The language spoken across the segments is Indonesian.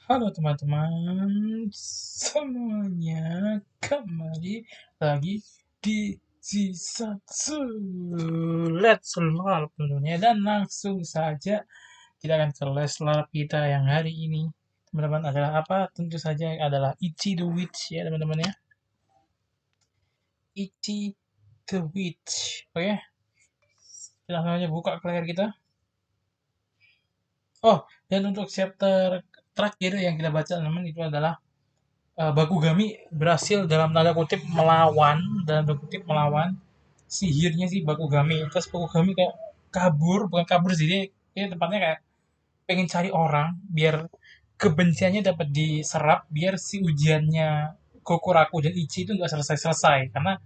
Halo teman-teman semuanya, kembali lagi di Zisatsu Let's Love tentunya, dan langsung saja kita akan ke Let's Love kita yang hari ini teman-teman adalah apa? Tentu saja adalah Ichi the Witch ya teman-teman ya. Ichi the Witch. Oke, kita langsung aja buka player kita. Oh, dan untuk chapter terakhir yang kita baca teman-teman itu adalah Bakugami berhasil dalam tanda kutip melawan sihirnya si Bakugami. Terus Bakugami kayak kabur, bukan kabur sih, dia tempatnya kayak pengen cari orang biar kebenciannya dapat diserap, biar si ujiannya Kokuraku dan Ichi itu nggak selesai-selesai karena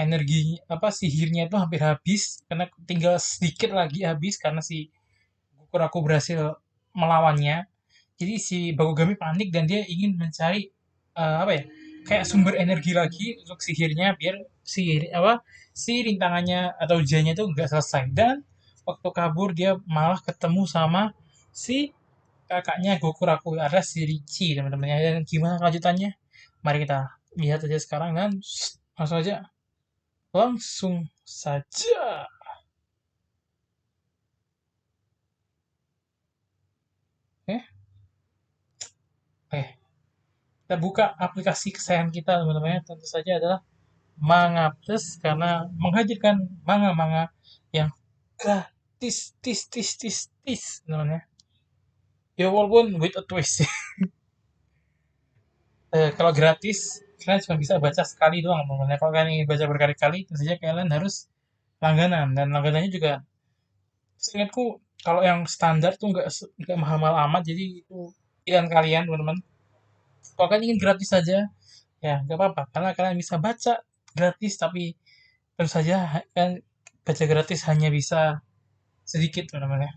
energi apa sihirnya itu hampir habis karena tinggal sedikit lagi habis karena si Kokuraku berhasil melawannya. Jadi si Bakugami panik dan dia ingin mencari apa ya? Kayak sumber energi lagi untuk sihirnya biar sihir apa si rintangannya atau ujiannya itu nggak selesai. Dan waktu kabur dia malah ketemu sama si kakaknya Gokuraku ada si Richi teman-teman ya. Dan gimana kelanjutannya? Mari kita lihat aja sekarang dan langsung saja. Oke, oke. Kita buka aplikasi kesayangan kita teman-teman ya. Tentu saja adalah Manga Plus karena menghadirkan manga-manga yang gratis tis namanya. Ya walaupun with a twist. Kalau gratis kalian cuma bisa baca sekali doang teman-teman. Kalau kalian ingin baca berkali-kali tentu saja kalian harus langganan dan langganannya juga seingatku kalau yang standar tuh nggak mahal-mahal amat jadi itu pilihan kalian teman-teman. Kalau kalian ingin gratis saja ya nggak apa-apa karena kalian bisa baca gratis tapi tentu saja kan baca gratis hanya bisa sedikit teman-teman ya.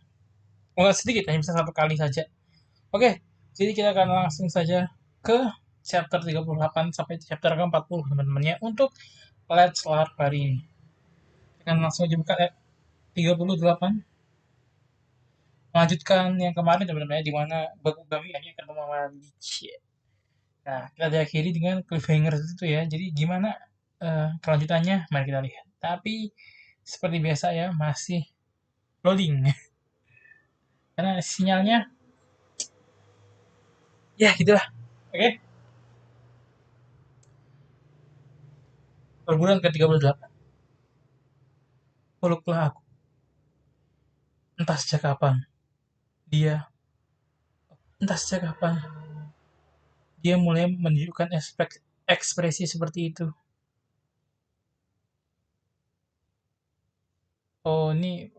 Oh, nggak sedikit, hanya bisa satu kali saja. Oke, jadi kita akan langsung saja ke chapter 38 sampai chapter ke-40 teman-teman ya. Untuk Let's Start hari ini. Kita akan langsung aja buka 38. Melanjutkan yang kemarin teman-teman ya, di mana Bakugami hanya ketemu sama Lich. Nah, kita diakhiri dengan cliffhanger itu ya. Jadi gimana kelanjutannya? Mari kita lihat. Tapi seperti biasa ya, masih loading. Karena sinyalnya ya gitulah. Oke, perbulan ke-38. Peluklah aku. Entah sejak kapan dia, entah sejak kapan dia mulai menunjukkan ekspresi seperti itu. Oh, ini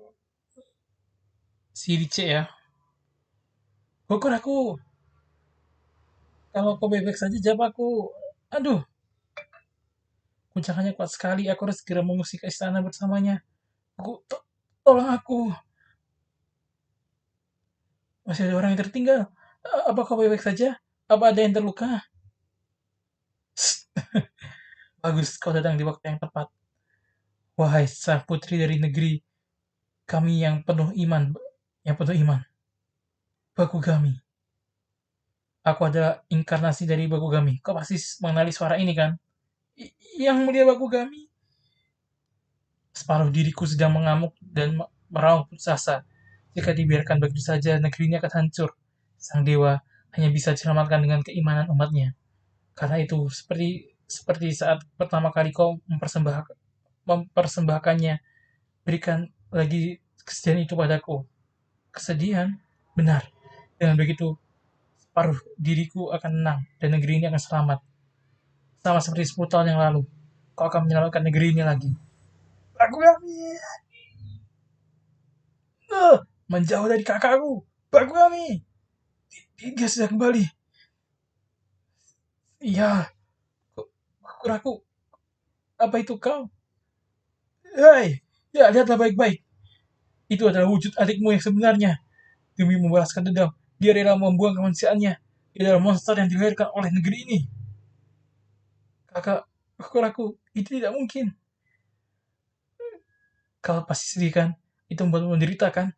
si Rice ya. Bogor aku, kalau kau bebek saja jawab aku. Aduh, guncangannya kuat sekali. Aku harus segera mengusik ke istana bersamanya. Tolong aku. Masih ada orang yang tertinggal. Apa kau bebek saja? Apa ada yang terluka? Bagus, kau datang di waktu yang tepat. Wahai sang putri dari negeri kami yang penuh iman. Bakugami. Aku adalah inkarnasi dari Bakugami. Kau pasti mengenali suara ini kan? Yang mulia Bakugami. Separuh diriku sedang mengamuk dan meraung putus asa. Jika dibiarkan begitu saja, negeri ini akan hancur. Sang dewa hanya bisa diselamatkan dengan keimanan umatnya. Karena itu, seperti saat pertama kali kau mempersembahkannya, berikan lagi kesedihan itu padaku. Kesedihan? Benar. Dengan begitu, separuh diriku akan tenang dan negeri ini akan selamat. Sama seperti 10 tahun yang lalu, kau akan menyelamatkan negeri ini lagi. Aku kami menjauh dari kakakku. Aku kami. Dia sudah kembali. Iya, aku. Apa itu kau? Hei, ya lihatlah baik-baik. Itu adalah wujud adikmu yang sebenarnya. Demi membalaskan dendam, dia rela membuang kemanusiaannya. Dia adalah monster yang dilahirkan oleh negeri ini. Kakak, aku, itu tidak mungkin. Kau pasti sedih kan? Itu membuatmu menderita kan?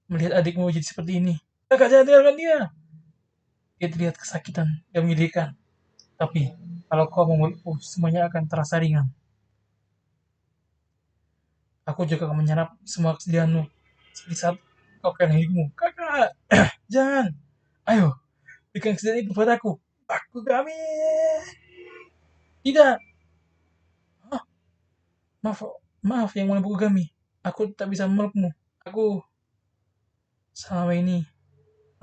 Melihat adikmu jadi seperti ini. Kakak, jangan tinggalkan dia. Dia terlihat kesakitan dan menyedihkan. Tapi, kalau kau memelukku, semuanya akan terasa ringan. Aku juga akan menyerap semua kesedihanmu. Seperti saat kau kehilangan ibumu. Kakak, jangan. Ayo, berikan kesedihan itu padaku. Aku kami. Tidak. Oh, maaf, maaf yang mulia buku kami. Aku tak bisa memelukmu. Aku selama ini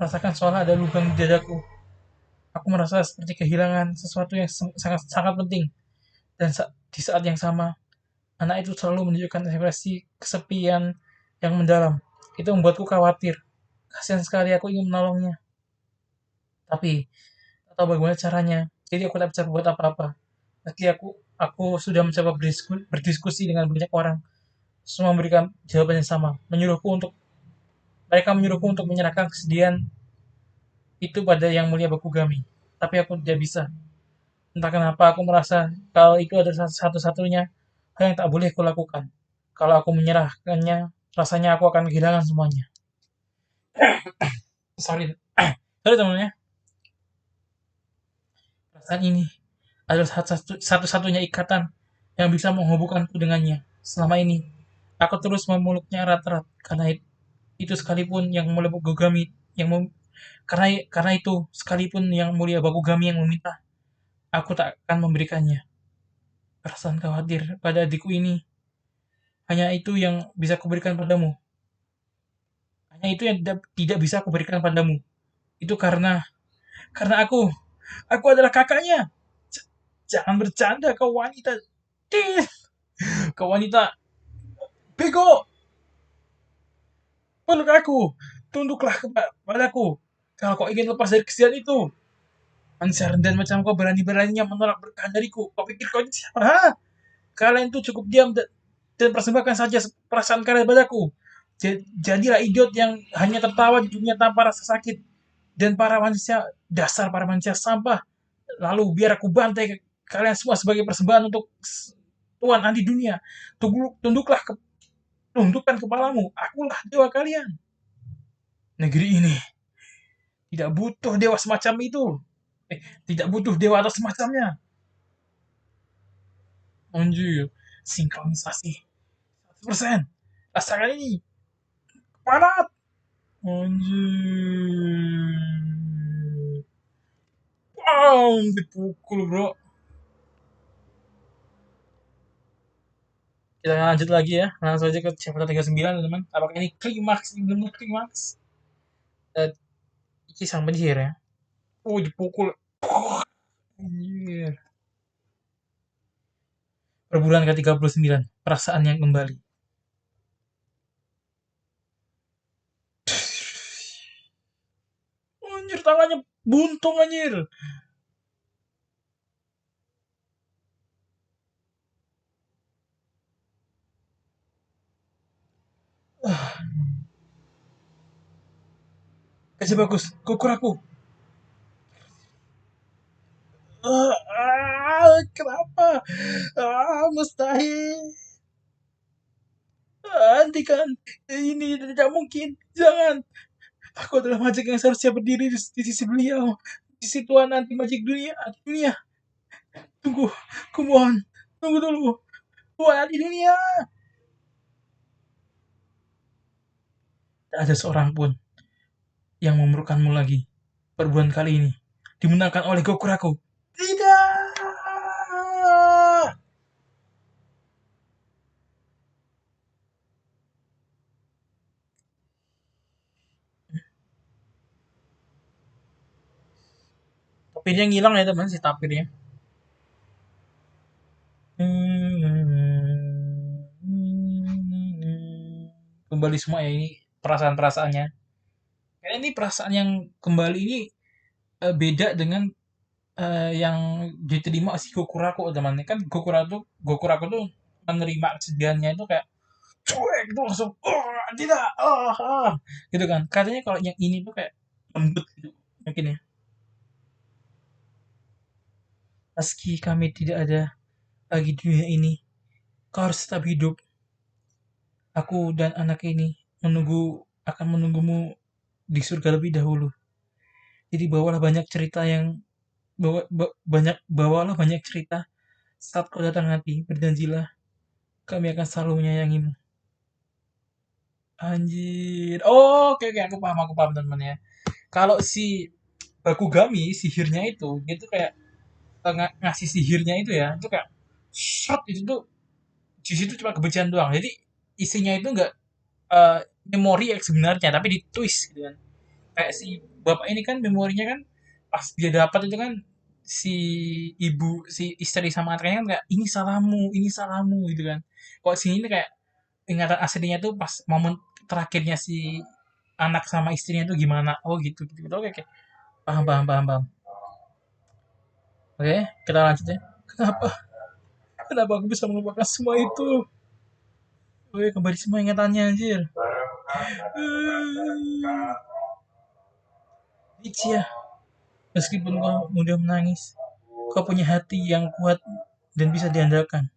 merasakan seolah ada lubang di dadaku. Aku merasa seperti kehilangan sesuatu yang sangat sangat penting. Dan di saat yang sama, anak itu selalu menunjukkan ekspresi kesepian yang mendalam. Itu membuatku khawatir. Kasihan sekali, aku ingin menolongnya. Tapi, tak tahu bagaimana caranya. Jadi aku tak bisa berbuat apa-apa. Meski aku sudah mencoba berdiskusi dengan banyak orang. Semua memberikan jawaban yang sama. Mereka menyuruhku untuk menyerahkan kesedihan itu pada yang mulia Bakugami. Tapi aku tidak bisa. Entah kenapa aku merasa kalau itu adalah satu-satunya hal yang tak boleh kulakukan. Kalau aku menyerahkannya, rasanya aku akan kehilangan semuanya. Sorry, sorry teman-teman ya. Perasaan ini adalah satu-satunya ikatan yang bisa menghubungkanku dengannya. Selama ini, aku terus memeluknya erat-erat karena itu sekalipun yang mulia Bakugami yang karena itu sekalipun yang mulia Bakugami yang meminta, aku tak akan memberikannya. Perasaan khawatir pada adikku ini hanya itu yang bisa kuberikan padamu. Hanya itu yang tidak bisa kuberikan padamu. Itu karena aku adalah kakaknya. Jangan bercanda kau wanita. Kau wanita bego. Peluk aku. Tunduklah kepadaku. Kalau kau ingin lepas dari kesedihan itu. Manusia rendah macam kau berani-beraninya menolak berkah dariku. Kau pikir kau ini siapa? Hah? Kalian itu cukup diam dan persembahkan saja perasaan kalian padaku. Jadilah idiot yang hanya tertawa di dunia tanpa rasa sakit. Dan para manusia sampah. Lalu biar aku bantai kalian semua sebagai persembahan untuk Tuhan anti dunia. Tundukkan kepalamu. Akulah dewa kalian. Negeri ini tidak butuh dewa semacam itu. Tidak butuh dewa atau semacamnya. Anjir, sinkronisasi 100%. Rasakan ini. Padat. Anjir. Wow, dipukul bro. Kita lanjut lagi ya. Langsung aja ke chapter 39 teman. Apakah ini klimaks? Ini benar klimaks? Iki sang penyihir ya. Dipukul. Anjir. Perbulan ke-39. Perasaan yang kembali. Anjir, tangannya buntung anjir. Kasih bagus. Kukur aku. Kenapa? Mustahil. Hentikan. Ini tidak mungkin. Jangan. Aku adalah majik yang seharusnya berdiri di sisi beliau. Di sisi Tuhan anti majik dunia. Tunggu. Kumohon. Tunggu dulu. Tuhan anti dunia. Tak ada seorang pun yang memerlukanmu lagi. Perbulan kali ini dimenangkan oleh Gokuraku. Tidak. Tapirnya ngilang ya teman si tapirnya. Kembali semua ya ini perasaan-perasaannya. Karena ini perasaan yang kembali ini beda dengan yang diterima si Gokuraku teman. Kan Gokuraku tuh menerima kesedihannya itu kayak cuek itu langsung tidak gitu kan. Katanya kalau yang ini tuh kayak lembut gitu mungkin ya. Meski kami tidak ada lagi di dunia ini, kau harus tetap hidup. Aku dan anak ini akan menunggumu di surga lebih dahulu. Jadi bawalah banyak cerita yang bawalah banyak cerita saat kau datang nanti. Berjanjilah kami akan selalu menyayangimu. Anjir. Oh, oke oke aku paham teman ya. Kalau si Bakugami sihirnya itu dia tuh kayak ngasih sihirnya itu ya, itu kayak shot itu tuh di situ cuma kebencian doang. Jadi isinya itu enggak eh, memori yang sebenarnya tapi di twist gitu kan. Kayak si bapak ini kan memorinya kan pas dia dapat itu kan si si istri sama anaknya kan kayak ini salahmu gitu kan. Kok sini ini kayak ingatan aslinya tuh pas momen terakhirnya si anak sama istrinya tuh gimana? Oh gitu gitu. Oke oke. Paham paham paham paham. Oke, kita lanjut ya. Kenapa? Kenapa aku bisa melupakan semua itu? Oke, kembali semua ingatannya anjir. Ichi ya, meskipun kau mudah menangis, kau punya hati yang kuat dan bisa diandalkan.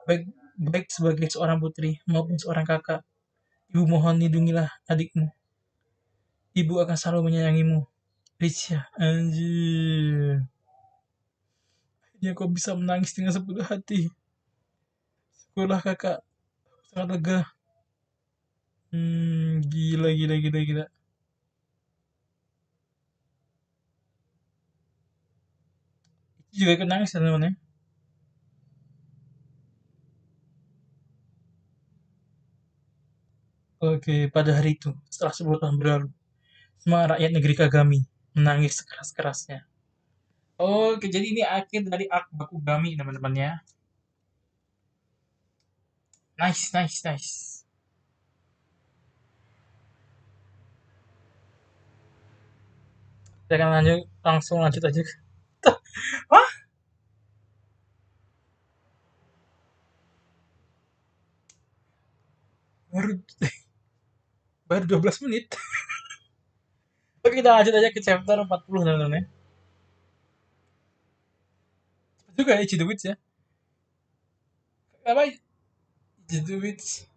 Baik baik sebagai seorang putri maupun seorang kakak. Ibu mohon lindungilah adikmu. Ibu akan selalu menyayangimu. Richa, anjir. Ya kau bisa menangis dengan sepenuh hati. Syukurlah kakak, sangat lega. Gila, gila, gila, gila. Ichi juga ikut nangis teman-teman ya. Oke, pada hari itu, setelah 10 tahun berlalu, semua rakyat negeri Kagami menangis sekeras-kerasnya. Oke, jadi ini akhir dari Arc Bakugami teman-teman ya. Nice, nice, nice. Kita akan langsung lanjut aja. Hah? Baru baru 12 menit. Oke, kita lanjut aja ke chapter 40 teman-teman ya. Cepet juga ya Ichi the Witch ya. Apa Ichi the Witch?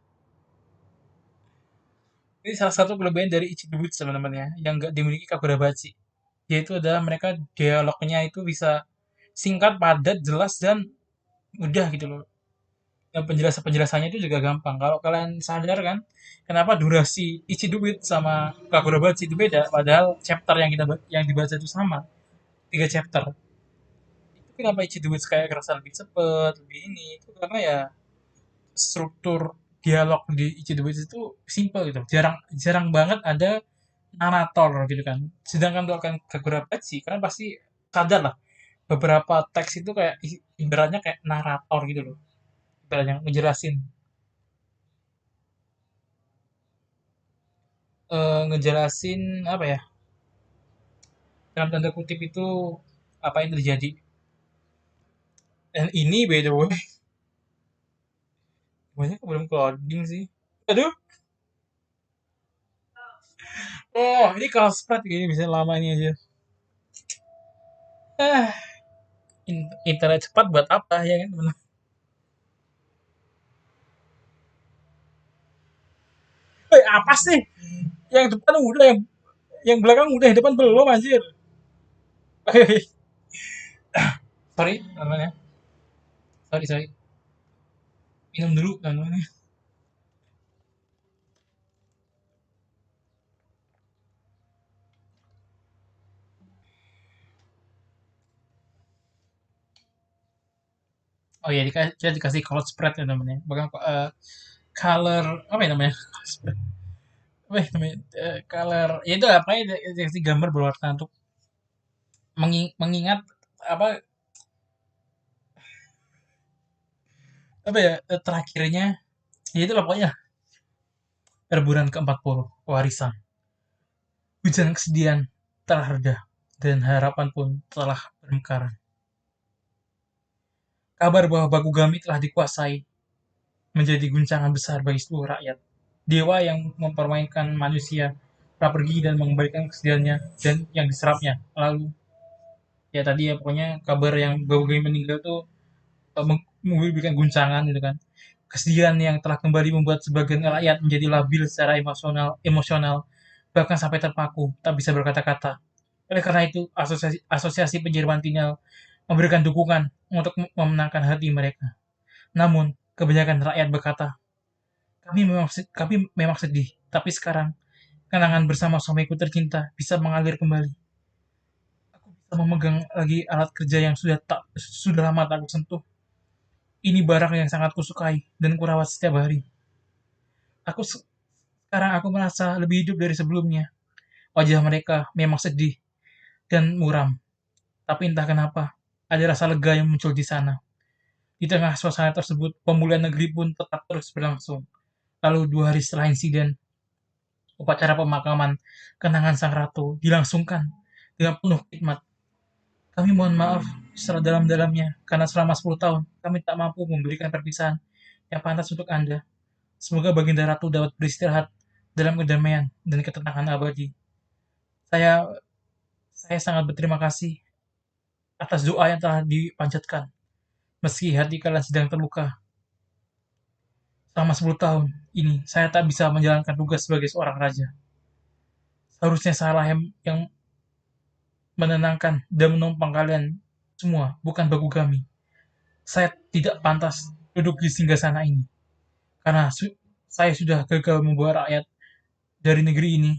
Ini salah satu kelebihan dari Ichi the Witch teman-teman ya, yang nggak dimiliki Kagurabachi. Yaitu adalah mereka dialognya itu bisa singkat, padat, jelas, dan mudah gitu loh. Dan penjelasannya itu juga gampang. Kalau kalian sadar kan, kenapa durasi Ichi the Witch sama Kagurabachi itu beda, padahal chapter yang dibaca itu sama, 3 chapter. Itu kenapa Ichi the Witch kayak kerasa lebih cepet, lebih ini, itu karena ya struktur dialog di Ichi the Witch itu simple gitu. Jarang jarang banget ada narator gitu kan. Sedangkan kalau kan Kagurabachi kan pasti sadar lah beberapa teks itu kayak ibaratnya kayak narator gitu loh. Ibaratnya ngejelasin ngejelasin apa ya? Dalam tanda kutip itu apa yang terjadi. Dan ini by the way banyak belum clouding sih. Aduh. Oh, ini kalau spread gini bisa lama ini aja. Ah, internet cepat buat apa ya kan? Apa sih? Yang depan udah, yang belakang udah, yang depan belum anjir. Sorry, namanya. Sorry, sorry. Minum dulu namanya. Oh iya, kita dikasih color spread ya namanya. Bahkan color apa ya namanya? Apa ya namanya? Color ya itu apa ya dikasih gambar berwarna untuk mengingat apa apa ya terakhirnya ya itu lah pokoknya Erburan ke-40 warisan. Hujan kesedihan telah reda dan harapan pun telah bermekaran. Kabar bahwa Bakugami telah dikuasai menjadi guncangan besar bagi seluruh rakyat. Dewa yang mempermainkan manusia telah pergi dan mengembalikan kesedihannya dan yang diserapnya. Lalu ya tadi ya pokoknya kabar yang Bakugami meninggal tuh memberikan guncangan gitu kan. Kesedihan yang telah kembali membuat sebagian rakyat menjadi labil secara emosional, bahkan sampai terpaku, tak bisa berkata-kata. Oleh karena itu, Asosiasi Penjerman Tinggal memberikan dukungan untuk memenangkan hati mereka. Namun, kebanyakan rakyat berkata, kami memang sedih, tapi sekarang kenangan bersama suamiku tercinta bisa mengalir kembali. Aku bisa memegang lagi alat kerja yang sudah lama tak kusentuh. Ini barang yang sangat kusukai dan kurawat setiap hari. Aku sekarang aku merasa lebih hidup dari sebelumnya. Wajah mereka memang sedih dan muram, tapi entah kenapa ada rasa lega yang muncul di sana. Di tengah suasana tersebut, pemulihan negeri pun tetap terus berlangsung. Lalu 2 hari setelah insiden, upacara pemakaman kenangan sang ratu dilangsungkan dengan penuh khidmat. Kami mohon maaf secara dalam-dalamnya karena selama 10 tahun kami tak mampu memberikan perpisahan yang pantas untuk Anda. Semoga Baginda Ratu dapat beristirahat dalam kedamaian dan ketenangan abadi. Saya saya sangat berterima kasih atas doa yang telah dipanjatkan. Meski hati kalian sedang terluka, selama 10 tahun ini saya tak bisa menjalankan tugas sebagai seorang raja. Seharusnya salah yang menenangkan dan menumpang kalian semua, bukan Baku Gami. Saya tidak pantas duduk di singgasana ini, karena saya sudah gagal membawa rakyat dari negeri ini,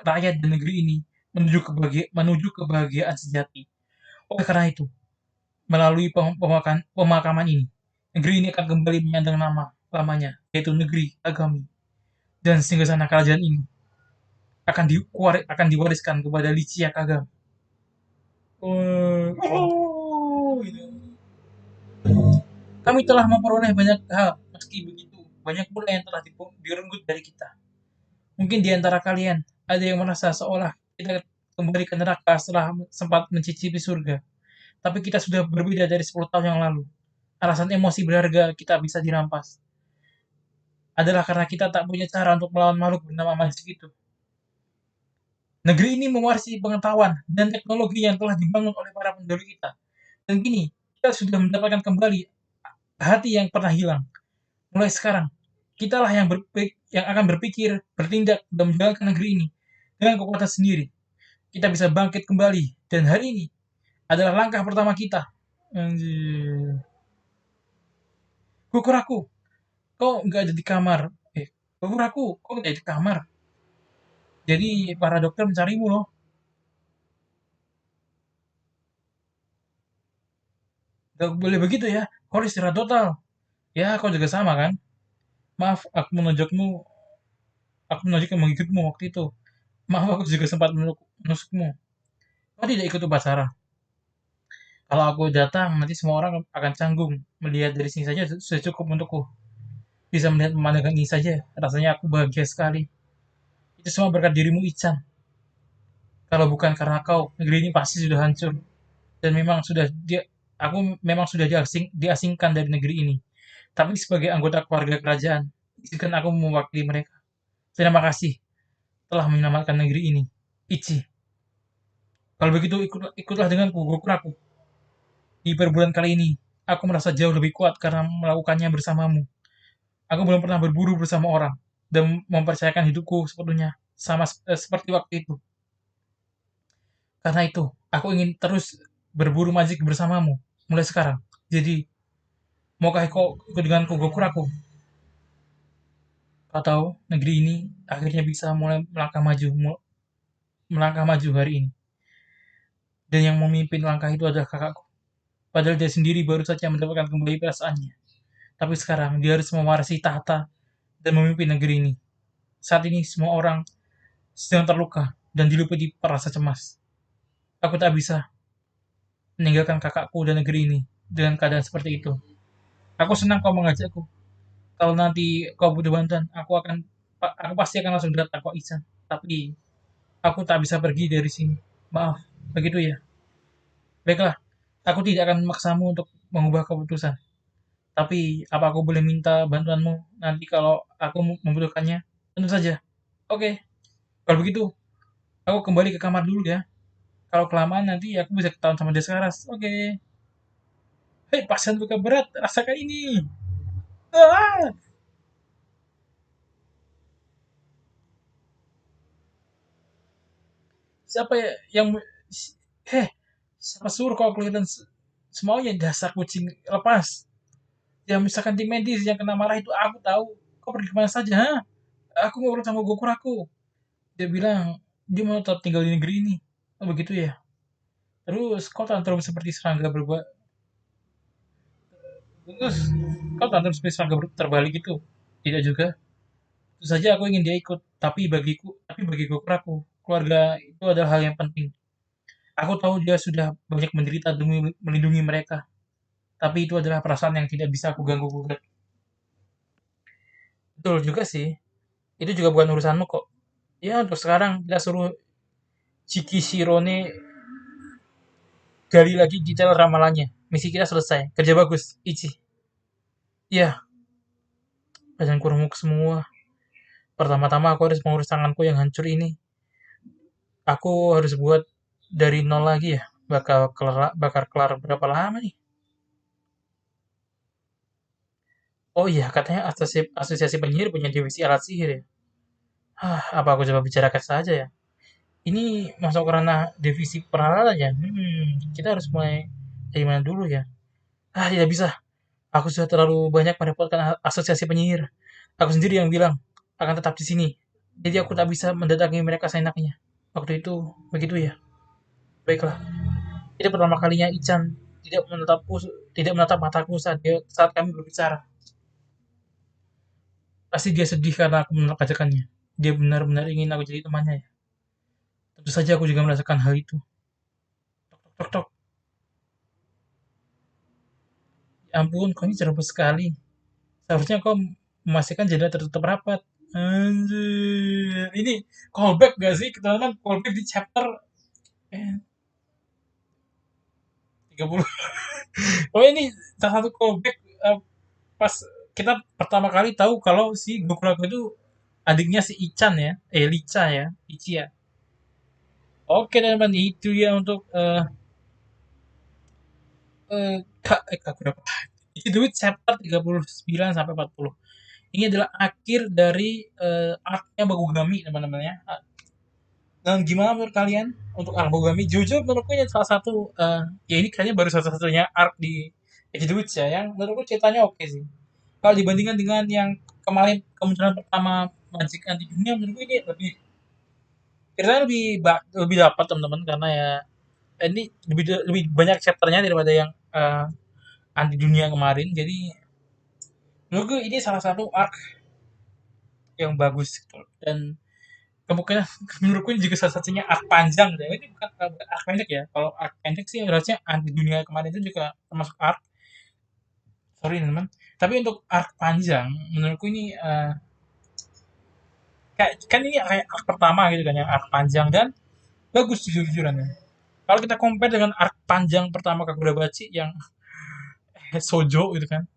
rakyat dan negeri ini menuju kebahagiaan sejati. Oleh karena itu, melalui pemakaman ini, negeri ini akan kembali menyandang nama lamanya, yaitu negeri Agami. Dan singgasana kerajaan ini akan diwariskan kepada Licia Kagami. Oh, kami telah memperoleh banyak hal, meski begitu banyak pula yang telah direnggut dari kita. Mungkin di antara kalian ada yang merasa seolah kita kembali ke neraka setelah sempat mencicipi surga. Tapi kita sudah berbeda dari 10 tahun yang lalu. Alasan emosi berharga kita bisa dirampas adalah karena kita tak punya cara untuk melawan makhluk bernama Magic itu. Negeri ini mewarisi pengetahuan dan teknologi yang telah dibangun oleh para pendahulu kita. Dan kini, kita sudah mendapatkan kembali hati yang pernah hilang. Mulai sekarang, kitalah yang akan berpikir, bertindak, dan menjalankan negeri ini dengan kekuatan sendiri. Kita bisa bangkit kembali, dan hari ini adalah langkah pertama kita. Anjir. Gokuraku, kok nggak ada di kamar? Gokuraku, kok nggak ada di kamar? Jadi para dokter mencarimu loh. Gak boleh begitu ya. Kau harus istirahat total. Ya, kau juga sama kan? Maaf, aku menojok yang menggigitmu waktu itu. Maaf, aku juga sempat menusukmu. Kau tidak ikut upacara. Kalau aku datang, nanti semua orang akan canggung. Melihat dari sini saja sudah cukup untukku. Bisa melihat pemandangan ini saja, rasanya aku bahagia sekali. Itu semua berkat dirimu, Ican. Kalau bukan karena kau, negeri ini pasti sudah hancur. Dan aku memang sudah diasingkan dari negeri ini. Tapi sebagai anggota keluarga kerajaan, izinkan aku mewakili mereka. Terima kasih telah menyelamatkan negeri ini. Ichi, kalau begitu ikutlah denganku, Gokuraku. Di perbulan kali ini, aku merasa jauh lebih kuat karena melakukannya bersamamu. Aku belum pernah berburu bersama orang dan mempercayakan hidupku sepenuhnya seperti waktu itu. Karena itu, aku ingin terus berburu majik bersamamu mulai sekarang. Jadi, maukah kau ikut denganku, Gokuraku? Kau tahu, negeri ini akhirnya bisa mulai melangkah maju hari ini. Dan yang memimpin langkah itu adalah kakakku. Padahal dia sendiri baru saja mendapatkan kembali perasaannya. Tapi sekarang dia harus mewarisi tahta dan memimpin negeri ini. Saat ini semua orang sedang terluka dan diliputi rasa cemas. Aku tak bisa meninggalkan kakakku dan negeri ini dengan keadaan seperti itu. Aku senang kau mengajakku. Kalau nanti kau butuh bantuan, aku pasti akan langsung datang kok Isan. Tapi aku tak bisa pergi dari sini. Maaf, begitu ya. Baiklah, aku tidak akan memaksamu untuk mengubah keputusan. Tapi apa aku boleh minta bantuanmu nanti kalau aku membutuhkannya? Tentu saja. Oke, kalau begitu aku kembali ke kamar dulu ya. Kalau kelamaan nanti aku bisa ketahuan sama Deskaras. Oke. Hei, pasien luka berat, rasakan ini. Ah! siapa ya yang heh, siapa suruh kau kelihatan semuanya dasar kucing lepas. Ya misalkan tim medis yang kena marah itu aku tahu. Kau pergi kemana saja? Ha? Aku ngobrol sama Gokur aku. Dia bilang dia mau tetap tinggal di negeri ini. Oh begitu ya. Terus kau tantrum seperti serangga berbuat. Terus kau tantrum seperti serangga terbalik itu. Tidak juga. Tentu saja aku ingin dia ikut. Tapi bagi Gokur aku, keluarga itu adalah hal yang penting. Aku tahu dia sudah banyak menderita demi melindungi mereka. Tapi itu adalah perasaan yang tidak bisa aku ganggu gugat. Betul juga sih. Itu juga bukan urusanmu kok. Ya untuk sekarang kita suruh Chiki Shirone gali lagi detail ramalannya. Misi kita selesai. Kerja bagus, Ichi. Iya, badanku remuk semua. Pertama-tama aku harus mengurus tanganku yang hancur ini. Aku harus buat dari nol lagi ya. Bakar kelar berapa lama nih? Oh iya, katanya asosiasi penyihir punya divisi alat sihir ya. Apa aku coba bicarakan saja ya? Ini masuk ranah divisi peralatan ya. Kita harus mulai dari mana dulu ya? Tidak bisa. Aku sudah terlalu banyak merepotkan asosiasi penyihir. Aku sendiri yang bilang akan tetap di sini. Jadi aku tak bisa mendatangi mereka seenaknya. Waktu itu begitu ya. Baiklah. Itu pertama kalinya Ican tidak menatap mataku saat kami berbicara. Pasti dia sedih karena aku menolak ajakannya. Dia benar-benar ingin aku jadi temannya ya. Tentu saja aku juga merasakan hal itu. Tok tok tok. Ya ampun, kau ini ceroboh sekali. Seharusnya kau memastikan jendela tertutup rapat. Anjir. Ini callback gak sih? Teman-teman callback di chapter 30. Oh ini salah satu callback pas kita pertama kali tahu kalau si Gokuraku itu adiknya si Ichan ya. Licha ya. Ichi ya. Oke teman-teman, itu ya untuk kak berapa? Itu chapter 39 sampai 40. Ini adalah akhir dari arc-nya Bakugami teman-teman ya. Dan gimana menurut kalian untuk arc Bakugami? Jujur menurutku ini salah satu ya ini kayaknya baru satu-satunya arc di Edge ya yang menurutku ceritanya oke sih. Kalau dibandingkan dengan yang kemarin kemunculan pertama Magic Anti Dunia menurutku ini ceritanya lebih dapat teman-teman karena ya ini lebih banyak chapternya daripada yang Anti Dunia kemarin. Jadi menurutku ini salah satu arc yang bagus gitu. Dan kemungkinan menurutku ini juga salah satunya arc panjang gitu ya. Ini bukan arc pendek ya. Kalau arc pendek sih harusnya Anti Dunia kemarin itu juga termasuk arc. Sorry teman. Tapi untuk arc panjang menurutku ini kayak kan ini kayak arc pertama gitu kan yang arc panjang dan bagus jujur-jujuran ya. Kalau kita compare dengan arc panjang pertama Kagurabachi yang Sojo gitu kan.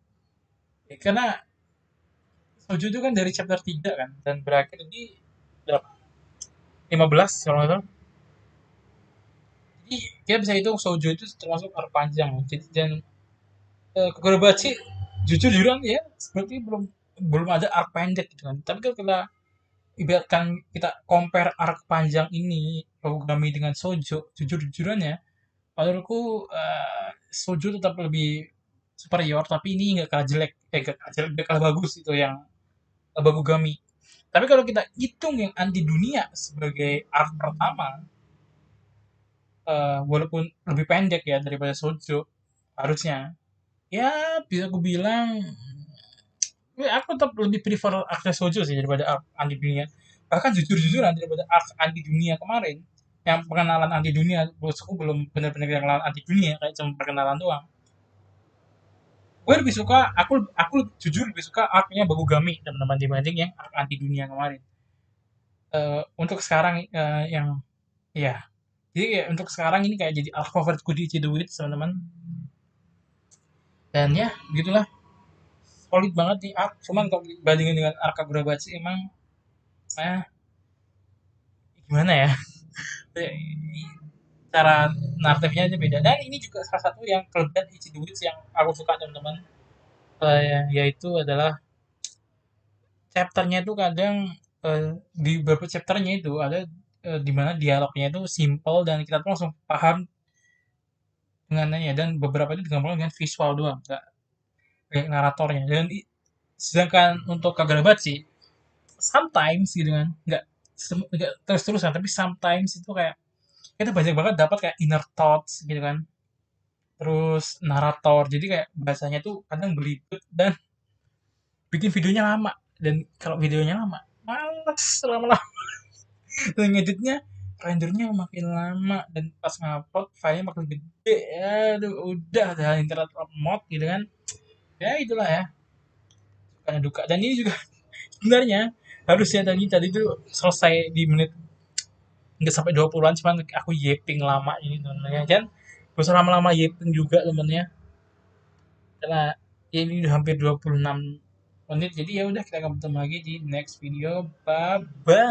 Karena Sojo itu kan dari chapter 3 kan dan berakhir di 15 kalau nggak salah. Jadi kita bisa hitung Sojo itu termasuk arc panjang. Jadi dan Kagurabachi jujur-jujuran ya seperti belum belum ada arc pendek gitu kan. Tapi kalau kita ibaratkan kita compare arc panjang ini Kagurami dengan Sojo, jujur-jujurannya menurutku Sojo tetap lebih superior tapi ini nggak kalah jelek nggak kalah jelek nggak kalah bagus itu yang Bakugami. Tapi kalau kita hitung yang anti dunia sebagai arc pertama, walaupun lebih pendek ya daripada Sojo harusnya, ya bisa aku bilang, ya aku tetap lebih prefer arc Sojo sih daripada arc anti dunia. Bahkan jujur-jujuran daripada arc anti dunia kemarin, yang pengenalan anti dunia, bosku belum benar-benar pengenalan anti dunia, kayak cuma perkenalan doang. Gue lebih suka, aku jujur lebih suka arc-nya Bakugami teman-teman dibanding yang arc anti dunia kemarin. Untuk sekarang yang ya jadi kayak untuk sekarang ini kayak jadi arc favoritku di Ciduit teman-teman dan ya begitulah solid banget nih arc cuman kalau dibandingin dengan arc Kagurabachi emang eh gimana ya cara narratifnya aja beda dan ini juga salah satu yang kelebihan Ichiduit yang aku suka teman-teman yaitu adalah chapternya itu kadang di beberapa chapternya itu ada di mana dialognya itu simple dan kita tuh langsung paham dengannya, dan beberapa itu digabungkan dengan visual doang, nggak kayak naratornya. Dan sedangkan untuk Kagurabat sih, sometimes gitu kan, nggak terus-terusan, tapi sometimes itu kayak kita banyak banget dapat kayak inner thoughts gitu kan, terus narator, jadi kayak bahasanya tuh kadang belibet dan bikin videonya lama, dan kalau videonya lama males lama-lama. Dan ngeditnya, rendernya makin lama, dan pas ngupload filenya makin gede. Aduh, udah dah internet lemot gitu kan. Ya itulah ya, karena duka. Dan ini juga sebenarnya harusnya tadi tadi tuh selesai di menit nggak sampai 20-an, cuman aku yeping lama ini temennya. Dan gak usah lama-lama yeping juga temennya, karena ya ini udah hampir 26 menit. Jadi ya udah, kita akan bertemu lagi di next video. Bye bye.